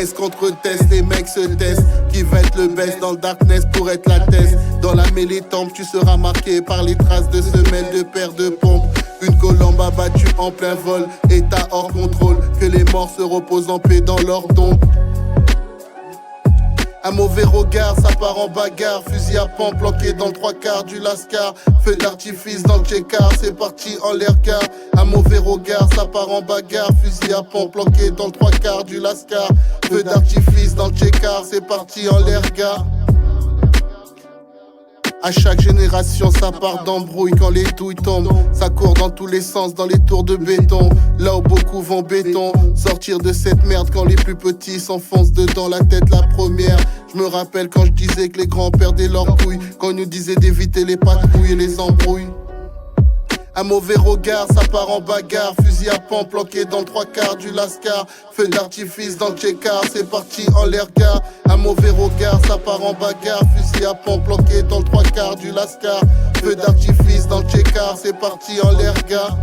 Test contre test, les mecs se testent. Qui va être le best dans le darkness pour être la test. Dans la mêlée temple, tu seras marqué par les traces de semelles de paires de pompes. Une colombe abattue en plein vol, état hors contrôle. Que les morts se reposent en paix dans leur dombe. Un mauvais regard, ça part en bagarre. Fusil à pompe planqué dans le 3/4 du Lascar. Feu d'artifice dans le check-car, c'est parti en l'air car. Un mauvais regard, ça part en bagarre. Fusil à pompe planqué dans le 3/4 du Lascar. Feu d'artifice dans le check-car, c'est parti en l'air gare. À chaque génération, ça part d'embrouille quand les douilles tombent. Ça court dans tous les sens, dans les tours de béton. Là où beaucoup vont béton. Sortir de cette merde quand les plus petits s'enfoncent dedans la tête la première. Je me rappelle quand je disais que les grands perdaient leurs couilles. Quand ils nous disaient d'éviter les patrouilles et les embrouilles. Un mauvais regard, ça part en bagarre. Fusil à pompe planqué dans le 3/4 du Lascar. Feu d'artifice dans le check-car, c'est parti en l'air gare. Un mauvais regard, ça part en bagarre. Fusil à pompe planqué dans le 3/4 du Lascar. Feu d'artifice dans le check-car, c'est parti en l'air gare.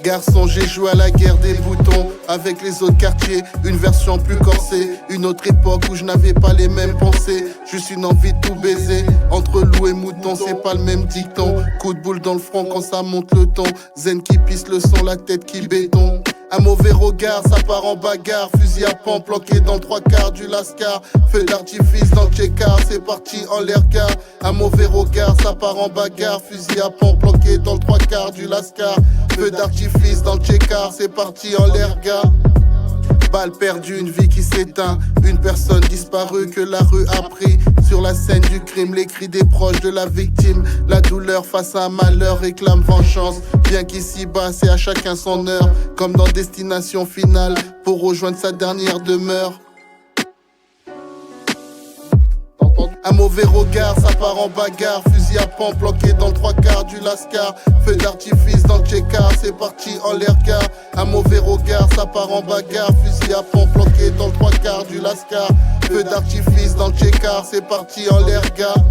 Garçon, j'ai joué à la guerre des boutons avec les autres quartiers, une version plus corsée, une autre époque où je n'avais pas les mêmes pensées. Juste une envie de tout baiser, entre loup et mouton, c'est pas le même dicton. Coup de boule dans le front quand ça monte le ton, zen qui pisse le son, la tête qui béton. Un mauvais regard, ça part en bagarre. Fusil à pompe planqué dans le 3/4 du Lascar. Feu d'artifice dans le check-car, c'est parti en l'air car. Un mauvais regard, ça part en bagarre. Fusil à pompe planqué dans le 3/4 du Lascar. Feu d'artifice dans le check-car, c'est parti en l'air gare. Balle perdue, une vie qui s'éteint. Une personne disparue que la rue a pris. Sur la scène du crime, les cris des proches de la victime. La douleur face à un malheur réclame vengeance. Bien qu'ici-bas, c'est à chacun son heure. Comme dans Destination Finale, pour rejoindre sa dernière demeure. Un mauvais regard, ça part en bagarre. Fusil à pompe planqué dans le 3/4 du Lascar. Feu d'artifice dans le check-car, c'est parti en l'air car. Un mauvais regard, ça part en bagarre. Fusil à pompe planqué dans le 3/4 du Lascar. Feu d'artifice dans le check-car, c'est parti en l'air gare.